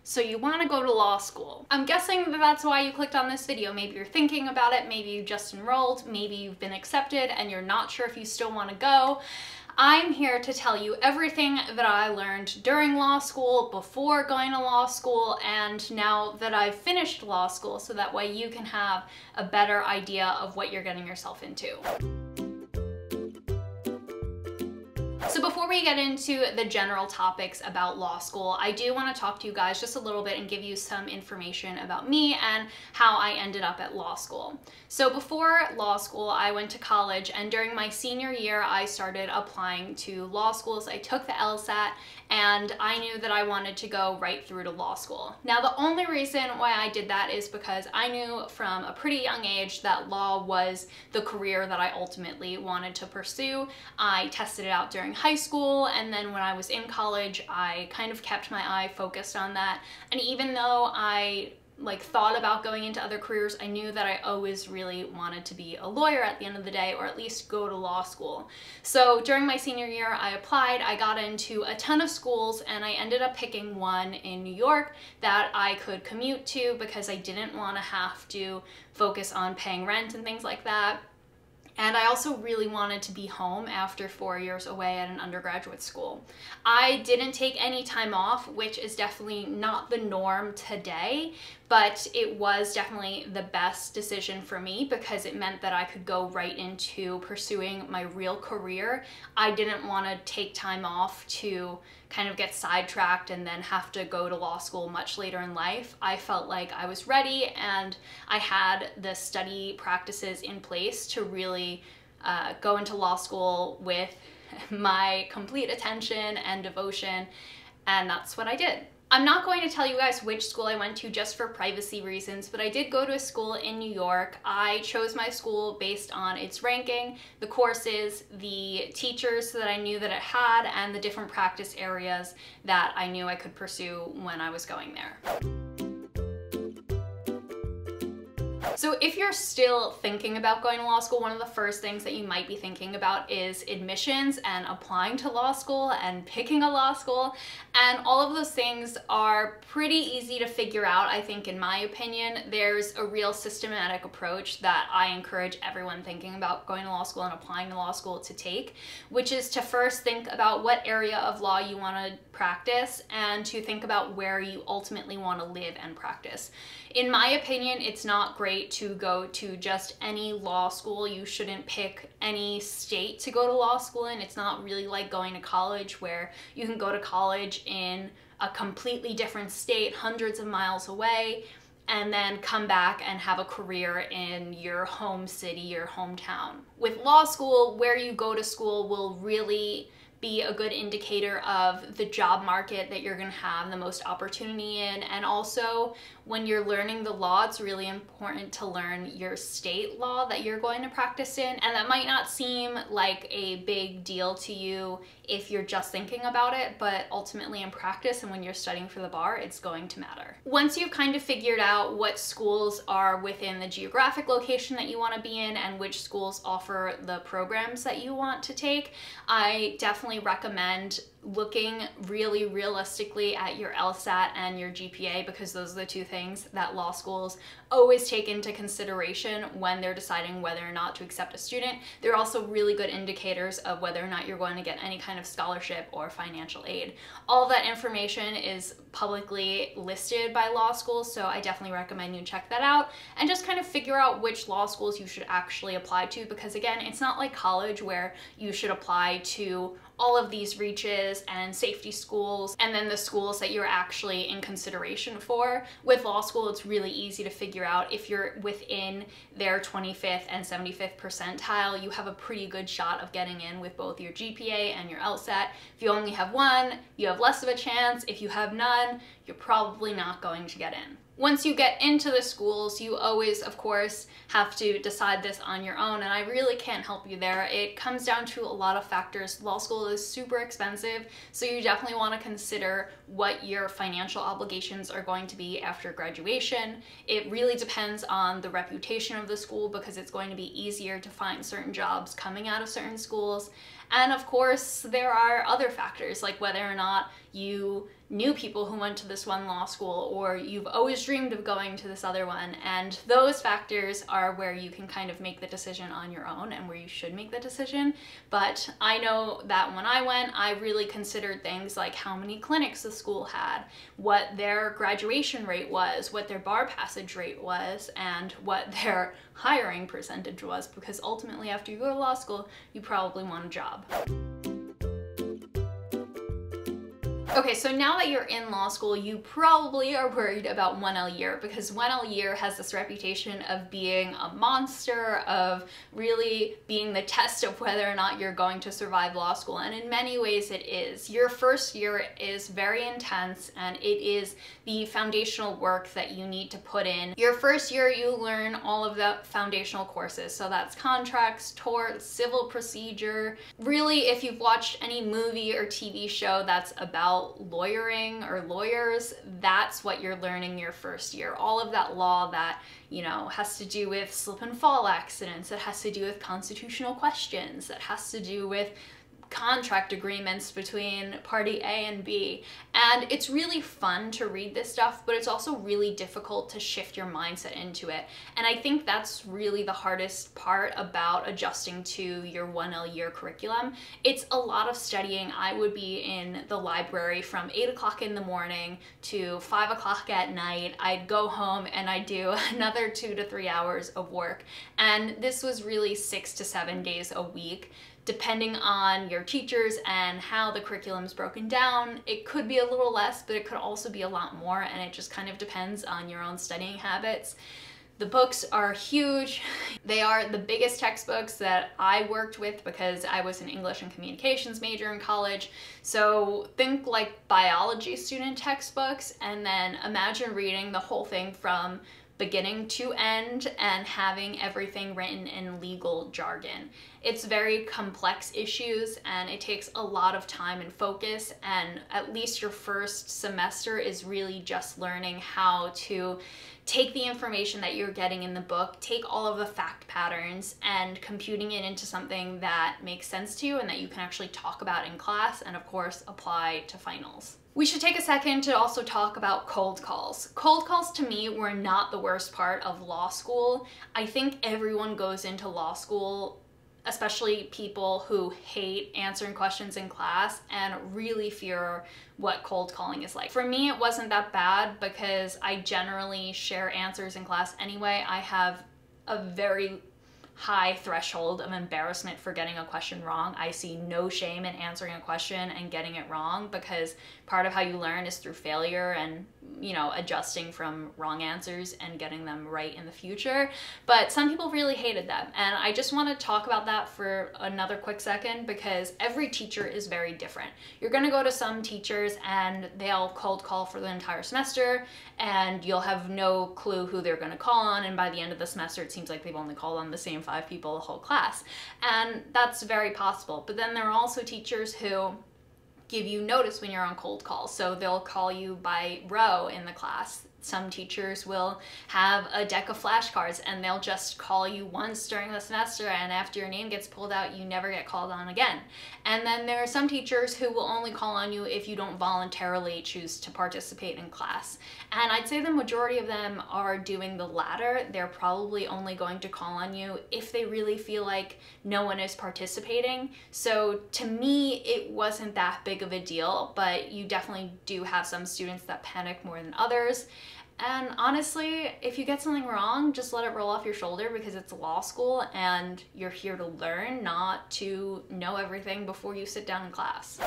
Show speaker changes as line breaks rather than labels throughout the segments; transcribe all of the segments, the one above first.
So you want to go to law school. I'm guessing that that's why you clicked on this video. Maybe you're thinking about it, maybe you just enrolled, maybe you've been accepted and you're not sure if you still want to go. I'm here to tell you everything that I learned during law school, before going to law school, and now that I've finished law school, so that way you can have a better idea of what you're getting yourself into. So before we get into the general topics about law school, I do want to talk to you guys just a little bit and give you some information about me and how I ended up at law school. So before law school, I went to college, and during my senior year, I started applying to law schools. I took the LSAT, and I knew that I wanted to go right through to law school. Now, the only reason why I did that is because I knew from a pretty young age that law was the career that I ultimately wanted to pursue. I tested it out during high school, and then when I was in college, I kind of kept my eye focused on that. And even though I thought about going into other careers, I knew that I always really wanted to be a lawyer at the end of the day, or at least go to law school. So during my senior year, I applied, I got into a ton of schools, and I ended up picking one in New York that I could commute to because I didn't want to have to focus on paying rent and things like that. And I also really wanted to be home after 4 years away at an undergraduate school. I didn't take any time off, which is definitely not the norm today, but it was definitely the best decision for me because it meant that I could go right into pursuing my real career. I didn't want to take time off to kind of get sidetracked and then have to go to law school much later in life. I felt like I was ready and I had the study practices in place to really go into law school with my complete attention and devotion, and that's what I did. I'm not going to tell you guys which school I went to just for privacy reasons, but I did go to a school in New York. I chose my school based on its ranking, the courses, the teachers that I knew that it had, and the different practice areas that I knew I could pursue when I was going there. So if you're still thinking about going to law school, one of the first things that you might be thinking about is admissions and applying to law school and picking a law school. And all of those things are pretty easy to figure out, I think, in my opinion. There's a real systematic approach that I encourage everyone thinking about going to law school and applying to law school to take, which is to first think about what area of law you want to practice and to think about where you ultimately want to live and practice. In my opinion, it's not great to go to just any law school. You shouldn't pick any state to go to law school in. It's not really like going to college where you can go to college in a completely different state, hundreds of miles away, and then come back and have a career in your home city, your hometown. With law school, where you go to school will really be a good indicator of the job market that you're going to have the most opportunity in. And also, when you're learning the law, it's really important to learn your state law that you're going to practice in. And that might not seem like a big deal to you if you're just thinking about it, but ultimately in practice and when you're studying for the bar, it's going to matter. Once you've kind of figured out what schools are within the geographic location that you want to be in and which schools offer the programs that you want to take, I definitely recommend looking really realistically at your LSAT and your GPA, because those are the two things that law schools always take into consideration when they're deciding whether or not to accept a student. They're also really good indicators of whether or not you're going to get any kind of scholarship or financial aid. All that information is publicly listed by law schools, so I definitely recommend you check that out and just kind of figure out which law schools you should actually apply to, because again, it's not like college where you should apply to all of these reaches and safety schools and then the schools that you're actually in consideration for. With law school, it's really easy to figure out if you're within their 25th and 75th percentile. You have a pretty good shot of getting in with both your GPA and your LSAT. If you only have one, you have less of a chance. If you have none, you're probably not going to get in. Once you get into the schools, you always, of course, have to decide this on your own, and I really can't help you there. It comes down to a lot of factors. Law school is super expensive, so you definitely want to consider what your financial obligations are going to be after graduation. It really depends on the reputation of the school, because it's going to be easier to find certain jobs coming out of certain schools. And of course, there are other factors, like whether or not you knew people who went to this one law school, or you've always dreamed of going to this other one. And those factors are where you can kind of make the decision on your own and where you should make the decision. But I know that when I went, I really considered things like how many clinics the school had, what their graduation rate was, what their bar passage rate was, and what their hiring percentage was, because ultimately after you go to law school, you probably want a job. Okay, so now that you're in law school, you probably are worried about 1L year, because 1L year has this reputation of being a monster, of really being the test of whether or not you're going to survive law school. And in many ways it is. Your first year is very intense, and it is the foundational work that you need to put in. Your first year, you learn all of the foundational courses. So that's contracts, torts, civil procedure. Really, if you've watched any movie or TV show that's about lawyering or lawyers, that's what you're learning your first year. All of that law that, you know, has to do with slip and fall accidents, that has to do with constitutional questions, that has to do with contract agreements between party A and B. And it's really fun to read this stuff, but it's also really difficult to shift your mindset into it. And I think that's really the hardest part about adjusting to your 1L year curriculum. It's a lot of studying. I would be in the library from 8 o'clock in the morning to 5 o'clock at night. I'd go home and I'd do another 2 to 3 hours of work. And this was really 6 to 7 days a week. Depending on your teachers and how the curriculum is broken down, it could be a little less, but it could also be a lot more, and it just kind of depends on your own studying habits. The books are huge. They are the biggest textbooks that I worked with because I was an English and communications major in college. So think like biology student textbooks, and then imagine reading the whole thing from beginning to end and having everything written in legal jargon. It's very complex issues, and it takes a lot of time and focus, and at least your first semester is really just learning how to take the information that you're getting in the book, take all of the fact patterns, and computing it into something that makes sense to you and that you can actually talk about in class and, of course, apply to finals. We should take a second to also talk about cold calls. Cold calls to me were not the worst part of law school. I think everyone goes into law school, especially people who hate answering questions in class and really fear what cold calling is like. For me, it wasn't that bad because I generally share answers in class anyway. I have a very high threshold of embarrassment for getting a question wrong. I see no shame in answering a question and getting it wrong, because part of how you learn is through failure and, you know, adjusting from wrong answers and getting them right in the future. But some people really hated them, and I just want to talk about that for another quick second, because every teacher is very different. You're going to go to some teachers and they'll cold call for the entire semester, and you'll have no clue who they're going to call on, and by the end of the semester it seems like they've only called on the same 5 people the whole class. And that's very possible. But then there are also teachers who give you notice when you're on cold calls. So they'll call you by row in the class. Some teachers will have a deck of flashcards and they'll just call you once during the semester, and after your name gets pulled out, you never get called on again. And then there are some teachers who will only call on you if you don't voluntarily choose to participate in class. And I'd say the majority of them are doing the latter. They're probably only going to call on you if they really feel like no one is participating. So to me, it wasn't that big of a deal, but you definitely do have some students that panic more than others. And honestly, if you get something wrong, just let it roll off your shoulder, because it's law school and you're here to learn, not to know everything before you sit down in class.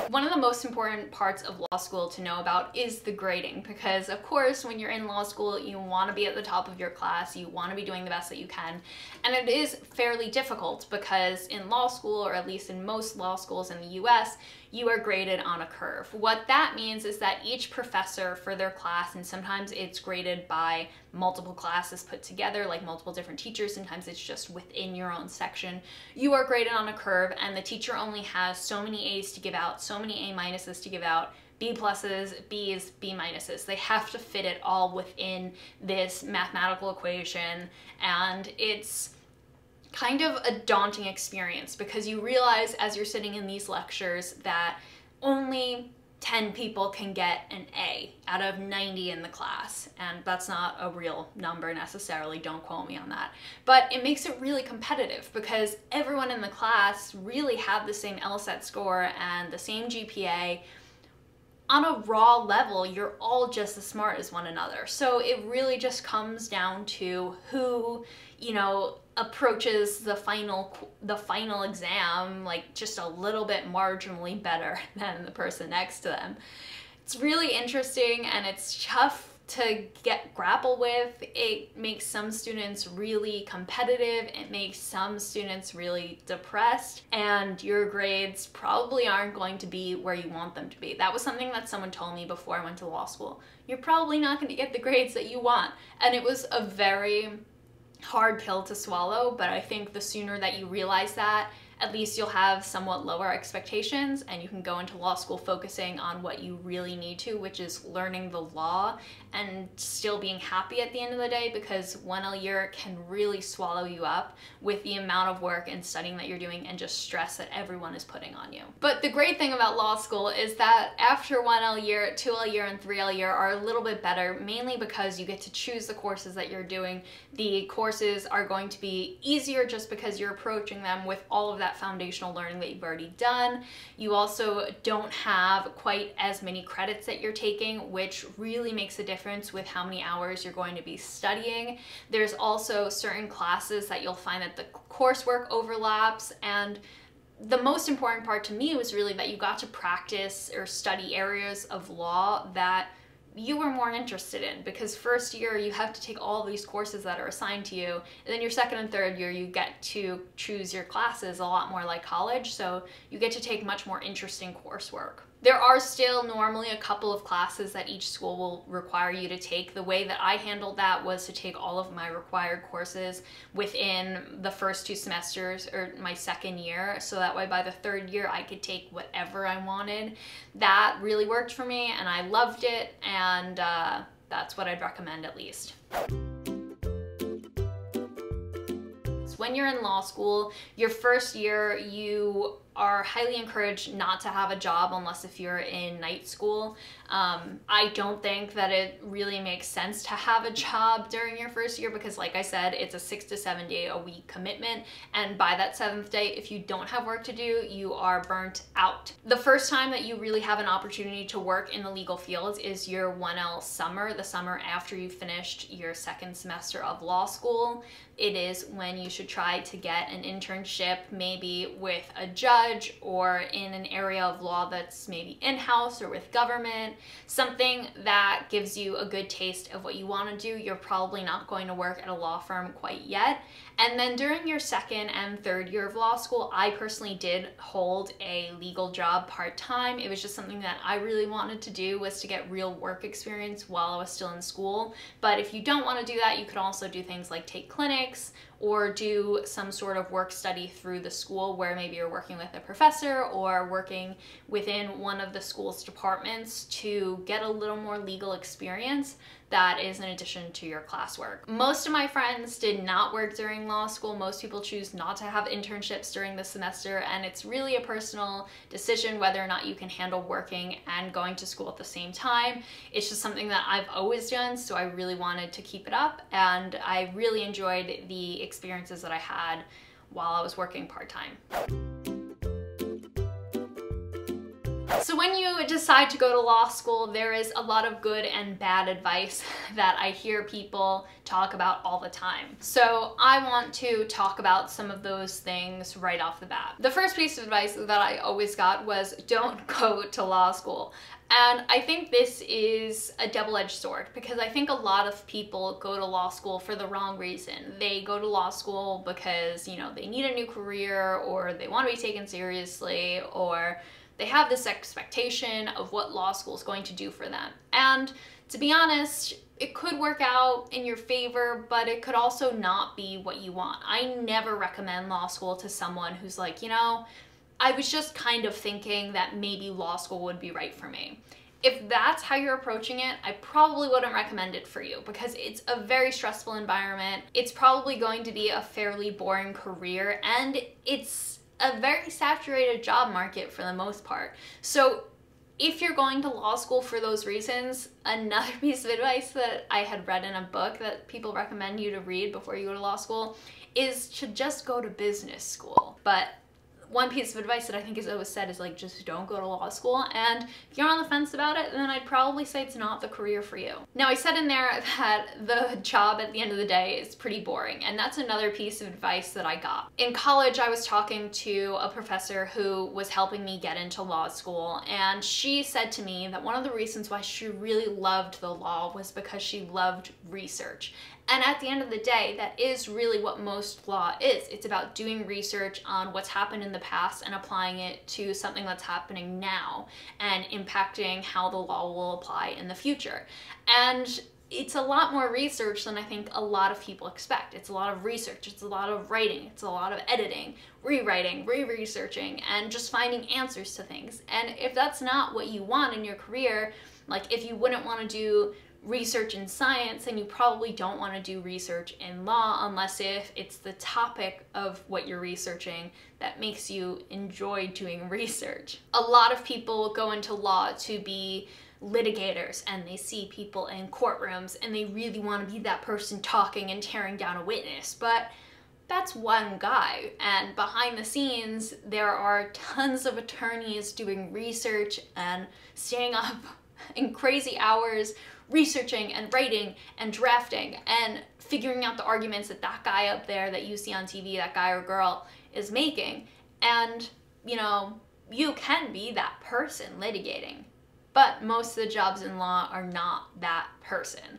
One of the most important parts of law school to know about is the grading, because of course when you're in law school you want to be at the top of your class, you want to be doing the best that you can, and it is fairly difficult because in law school, or at least in most law schools in the US, you are graded on a curve. What that means is that each professor for their class, and sometimes it's graded by multiple classes put together, like multiple different teachers, sometimes it's just within your own section, you are graded on a curve, and the teacher only has so many A's to give out, so many A minuses to give out, B pluses, B's, B minuses. They have to fit it all within this mathematical equation, and it's kind of a daunting experience, because you realize as you're sitting in these lectures that only 10 people can get an A out of 90 in the class, and that's not a real number necessarily, don't quote me on that. But it makes it really competitive because everyone in the class really have the same LSAT score and the same GPA. On a raw level, you're all just as smart as one another. So it really just comes down to who, you know, approaches the final exam like just a little bit marginally better than the person next to them. It's really interesting and it's tough to grapple with. It makes some students really competitive, it makes some students really depressed, and your grades probably aren't going to be where you want them to be. That was something that someone told me before I went to law school. You're probably not going to get the grades that you want, and it was a very hard pill to swallow, but I think the sooner that you realize that, at least you'll have somewhat lower expectations and you can go into law school focusing on what you really need to, which is learning the law and still being happy at the end of the day, because 1L year can really swallow you up with the amount of work and studying that you're doing and just stress that everyone is putting on you. But the great thing about law school is that after 1L year, 2L year, and 3L year are a little bit better, mainly because you get to choose the courses that you're doing. The courses are going to be easier just because you're approaching them with all of that foundational learning that you've already done. You also don't have quite as many credits that you're taking, which really makes a difference with how many hours you're going to be studying. There's also certain classes that you'll find that the coursework overlaps, and the most important part to me was really that you got to practice or study areas of law that you were more interested in, because first year you have to take all these courses that are assigned to you, and then your second and third year you get to choose your classes a lot more like college, so you get to take much more interesting coursework. There are still normally a couple of classes that each school will require you to take. The way that I handled that was to take all of my required courses within the first 2 semesters or my second year, so that way by the third year I could take whatever I wanted. That really worked for me and I loved it, and that's what I'd recommend at least. When you're in law school, your first year, you are highly encouraged not to have a job unless if you're in night school. I don't think that it really makes sense to have a job during your first year because, like I said, it's a 6 to 7 day a week commitment, and by that 7th day, if you don't have work to do, you are burnt out. The first time that you really have an opportunity to work in the legal fields is your 1L summer, the summer after you've finished your 2nd semester of law school. It is when you should try to get an internship, maybe with a judge or in an area of law that's maybe in-house or with government, something that gives you a good taste of what you want to do. You're probably not going to work at a law firm quite yet. And then during your 2nd and 3rd year of law school, I personally did hold a legal job part-time. It was just something that I really wanted to do, was to get real work experience while I was still in school. But if you don't want to do that, you could also do things like take clinics or do some sort of work study through the school where maybe you're working with a professor or working within one of the school's departments to get a little more legal experience. That is in addition to your classwork. Most of my friends did not work during law school. Most people choose not to have internships during the semester, and it's really a personal decision whether or not you can handle working and going to school at the same time. It's just something that I've always done, so I really wanted to keep it up, and I really enjoyed the experiences that I had while I was working part-time. So when you decide to go to law school, there is a lot of good and bad advice that I hear people talk about all the time. So I want to talk about some of those things right off the bat. The first piece of advice that I always got was don't go to law school. And I think this is a double-edged sword because I think a lot of people go to law school for the wrong reason. They go to law school because, you know, they need a new career, or they want to be taken seriously, or they have this expectation of what law school is going to do for them. And to be honest, it could work out in your favor, but it could also not be what you want. I never recommend law school to someone who's like, you know, I was just kind of thinking that maybe law school would be right for me. If that's how you're approaching it, I probably wouldn't recommend it for you because it's a very stressful environment. It's probably going to be a fairly boring career, and it's a very saturated job market for the most part. So if you're going to law school for those reasons, another piece of advice that I had read in a book that people recommend you to read before you go to law school is to just go to business school. But one piece of advice that I think is always said is like, just don't go to law school. And if you're on the fence about it, then I'd probably say it's not the career for you. Now, I said in there that the job at the end of the day is pretty boring, and that's another piece of advice that I got. In college, I was talking to a professor who was helping me get into law school, and she said to me that one of the reasons why she really loved the law was because she loved research. And at the end of the day, that is really what most law is. It's about doing research on what's happened in the past and applying it to something that's happening now and impacting how the law will apply in the future. And it's a lot more research than I think a lot of people expect. It's a lot of research, it's a lot of writing, it's a lot of editing, rewriting, re-researching, and just finding answers to things. And if that's not what you want in your career, like if you wouldn't want to do research in science, and you probably don't want to do research in law unless if it's the topic of what you're researching that makes you enjoy doing research. A lot of people go into law to be litigators, and they see people in courtrooms and they really want to be that person talking and tearing down a witness, but that's one guy, and behind the scenes there are tons of attorneys doing research and staying up in crazy hours researching and writing and drafting and figuring out the arguments that that guy up there that you see on TV, that guy or girl, is making. And, you know, you can be that person litigating, but most of the jobs in law are not that person.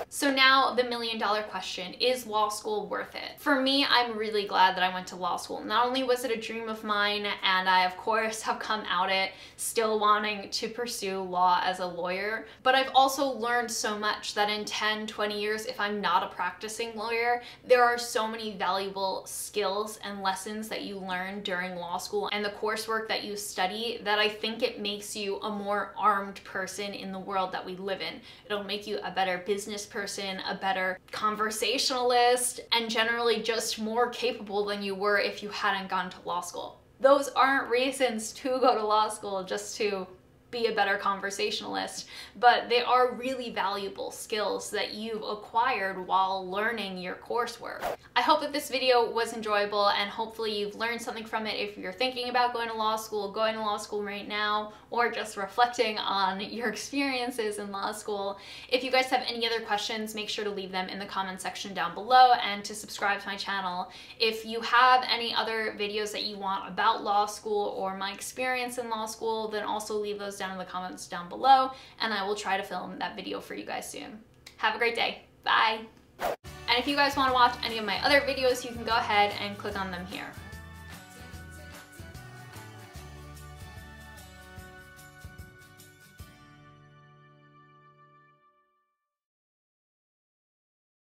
So now the million-dollar question, is law school worth it? For me, I'm really glad that I went to law school. Not only was it a dream of mine, and I of course have come out it still wanting to pursue law as a lawyer, but I've also learned so much that in 10, 20 years, if I'm not a practicing lawyer, there are so many valuable skills and lessons that you learn during law school and the coursework that you study that I think it makes you a more armed person in the world that we live in. It'll make you a better business person, a better conversationalist, and generally just more capable than you were if you hadn't gone to law school. Those aren't reasons to go to law school just to be a better conversationalist, but they are really valuable skills that you've acquired while learning your coursework. I hope that this video was enjoyable, and hopefully you've learned something from it if you're thinking about going to law school right now, or just reflecting on your experiences in law school. If you guys have any other questions, make sure to leave them in the comment section down below and to subscribe to my channel. If you have any other videos that you want about law school or my experience in law school, then also leave those down in the comments down below, and I will try to film that video for you guys soon. Have a great day. Bye. And if you guys want to watch any of my other videos, you can go ahead and click on them here.